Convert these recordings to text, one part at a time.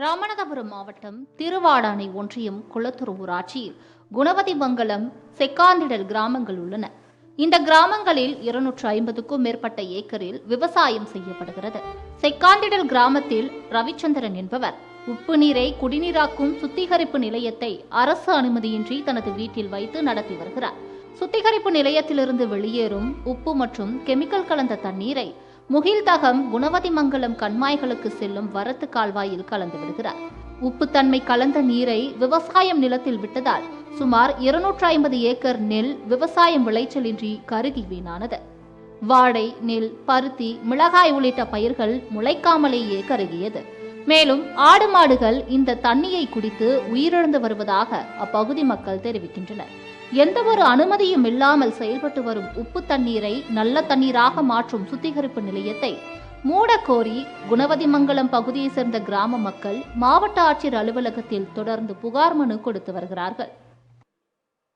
ராமநாதபுரம் மாவட்டம் திருவாடானை ஒன்றியம் குளத்தூர் ஊராட்சியில் குணவதிமங்கலம் செக்காந்திடல் கிராமங்கள் உள்ளன. இந்த கிராமங்களில் 250க்கும் மேற்பட்ட ஏக்கரில் விவசாயம் செய்யப்படுகிறது. செக்காந்திடல் கிராமத்தில் ரவிச்சந்திரன் என்பவர் உப்பு நீரை குடிநீராக்கும் சுத்திகரிப்பு நிலையத்தை அரசு அனுமதியின்றி தனது வீட்டில் வைத்து நடத்தி வருகிறார். சுத்திகரிப்பு நிலையத்திலிருந்து வெளியேறும் உப்பு மற்றும் கெமிக்கல் கலந்த தண்ணீரை முகில்தகம் குணவதிமங்கலம் கண்மாய்களுக்கு செல்லும் வரத்து கால்வாயில் கலந்து விடுகிறார். உப்புத்தன்மை கலந்த நீரை விவசாயம் நிலத்தில் விட்டதால் சுமார் 250 ஏக்கர் நெல் விவசாயம் விளைச்சலின்றி கருகி வீணானது. வாழை, நெல், பருத்தி, மிளகாய் உள்ளிட்ட பயிர்கள் முளைக்காமலேயே கருகியது. மேலும் ஆடு மாடுகள் இந்த தண்ணியை குடித்து உயிரிழந்து வருவதாக அப்பகுதி மக்கள் தெரிவிக்கின்றனர். எந்த ஒரு அனுமதியும் இல்லாமல் செயல்பட்டு வரும் உப்பு தண்ணீரை நல்ல தண்ணீராக மாற்றும் சுத்திகரிப்பு நிலையத்தை மூடக்கோரி குணவதிமங்கலம் பகுதியை சேர்ந்த கிராம மக்கள் மாவட்ட ஆட்சியர் அலுவலகத்தில் தொடர்ந்து புகார் மனு கொடுத்து வருகிறார்கள்.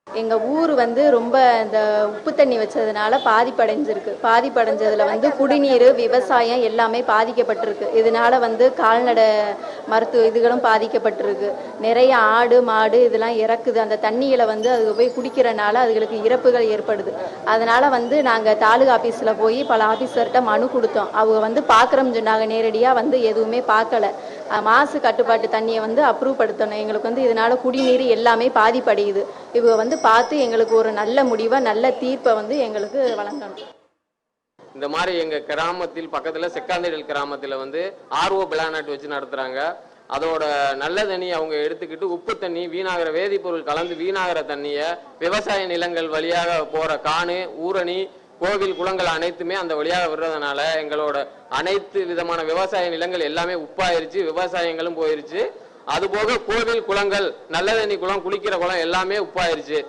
எங்கள் ஊர் ரொம்ப இந்த உப்பு தண்ணி வச்சதுனால பாதிப்படைஞ்சதில் குடிநீர், விவசாயம் எல்லாமே பாதிக்கப்பட்டிருக்கு. இதனால கால்நடை மருத்துவ இதுகளும் பாதிக்கப்பட்டிருக்கு. நிறைய ஆடு மாடு இதெல்லாம் இறக்குது. அந்த தண்ணியில் அது போய் குடிக்கிறனால அதுகளுக்கு இறப்புகள் ஏற்படுது. அதனால் நாங்கள் தாலுகா ஆஃபீஸில் போய் பல ஆஃபீஸர்கிட்ட மனு கொடுத்தோம். அவங்க பார்க்குறோம்னு சொன்னாங்க. நேரடியாக எதுவுமே பார்க்கல. மாசு கட்டுப்பாட்டு தண்ணியை அப்ரூவ் படுத்தணும். எங்களுக்கு இதனால குடிநீர் எல்லாமே பாதிப்படையுது. இவங்க பார்த்து எங்களுக்கு ஒரு நல்ல முடிவை, நல்ல தீர்ப்பை எங்களுக்கு வழங்கணும். இந்த மாதிரி எங்க கிராமத்தில் பக்கத்துல செக்காந்திடல் கிராமத்துல ஆர்ஓ பிளானட் வச்சு நடத்துறாங்க. அதோட நல்ல தண்ணி அவங்க எடுத்துக்கிட்டு உப்பு தண்ணி, வீணாகிற வேதிப்பொருள் கலந்து வீணாகிற தண்ணியை விவசாய நிலங்கள் வழியாக போற காணு, ஊரணி, கோவில், குளங்கள் அனைத்துமே அந்த வழியாக விடுறதுனால எங்களோட அனைத்து விதமான விவசாய நிலங்கள் எல்லாமே உப்பாயிருச்சு, விவசாயங்களும் போயிருச்சு. அதுபோக கோவில், குளங்கள், நல்ல தண்ணி குளம், குளிக்கிற குளம் எல்லாமே உப்பாயிருச்சு.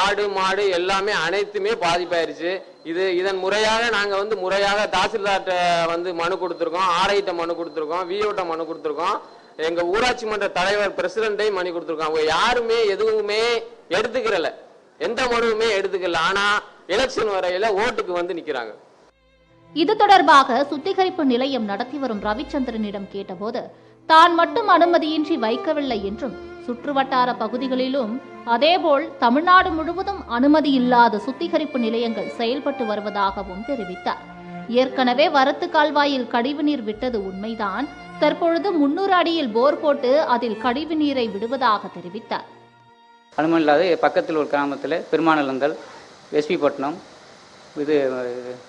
ஆடு மாடு எல்லாமே அனைத்துமே பாதிப்பாயிருச்சு. இதன் முறையாக நாங்க முறையாக தாசில்தார்கிட்ட மனு கொடுத்துருக்கோம், ஆர்ஐட்ட மனு கொடுத்துருக்கோம், விஓட்ட மனு கொடுத்துருக்கோம், எங்க ஊராட்சி மன்ற தலைவர் பிரசிடண்டை மனு கொடுத்துருக்கோம். அவங்க யாருமே எதுவுமே எடுத்துக்கிறல, எந்த மனுவுமே எடுத்துக்கல. ஆனா எலெக்ஷன் வரையில ஓட்டுக்கு நிக்கிறாங்க. இது தொடர்பாக சுத்திகரிப்பு நிலையம் நடத்தி வரும் ரவிச்சந்திரனிடம் கேட்டபோது தான் மட்டும் அனுமதியின்றி வைக்கவில்லை என்றும், சுற்றுவட்டார பகுதிகளிலும் அதேபோல் தமிழ்நாடு முழுவதும் அனுமதி இல்லாத சுத்திகரிப்பு நிலையங்கள் செயல்பட்டு வருவதாகவும் தெரிவித்தார். ஏற்கனவே வரத்து கால்வாயில் கழிவு நீர் விட்டது உண்மைதான். தற்பொழுது 300 அடியில் போர் போட்டு அதில் கழிவு நீரை விடுவதாக தெரிவித்தார். அனுமதி இல்லாத பக்கத்தில் ஒரு கிராமத்தில் பெருமாநலந்தல், எஸ்பிப்பட்டினம்,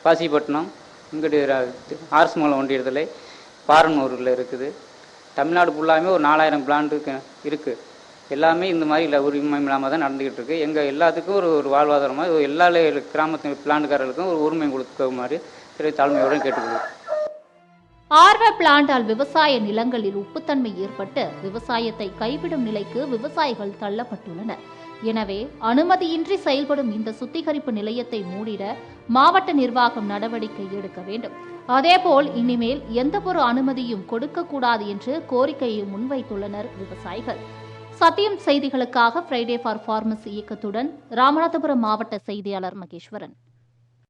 பாசிப்பட்டினம், இங்கிட்டு ஆர்ஸ்மலை ஒன்றியத்தில் பாரனூரில் இருக்குது. தமிழ்நாடு ஃபுல்லாமே ஒரு 4000 பிளான்ட்டு இருக்குது. எல்லாமே இந்த மாதிரி இல்லை, உரிமை இல்லாமல் தான் நடந்துக்கிட்டு இருக்குது. எங்கள் எல்லாத்துக்கும் ஒரு வாழ்வாதாரமாக எல்லா கிராமத்து பிளான்ட்டுக்காரர்களுக்கும் ஒரு உரிமை கொடுக்க மாதிரி தலைமையுடன் கேட்டுக்கொள்ளும். ஆர்வ பிளான்டால் விவசாய நிலங்களில் உப்புத்தன்மை ஏற்பட்டு விவசாயத்தை கைவிடும் நிலைக்கு விவசாயிகள் தள்ளப்பட்டுள்ளனர். எனவே அனுமதியின்றி செயல்படும் இந்த சுத்திகரிப்பு நிலையத்தை மூடிட மாவட்ட நிர்வாகம் நடவடிக்கை எடுக்க வேண்டும். அதேபோல் இனிமேல் எந்த ஒரு அனுமதியும் கொடுக்கக்கூடாது என்று கோரிக்கையை முன்வைத்துள்ளனர் விவசாயிகள். சத்தியம் செய்திகளுக்காக ஃப்ரைடே ஃபார் ஃபார்மர்ஸ் இயக்கத்துடன் ராமநாதபுரம் மாவட்ட செய்தியாளர் மகேஸ்வரன்.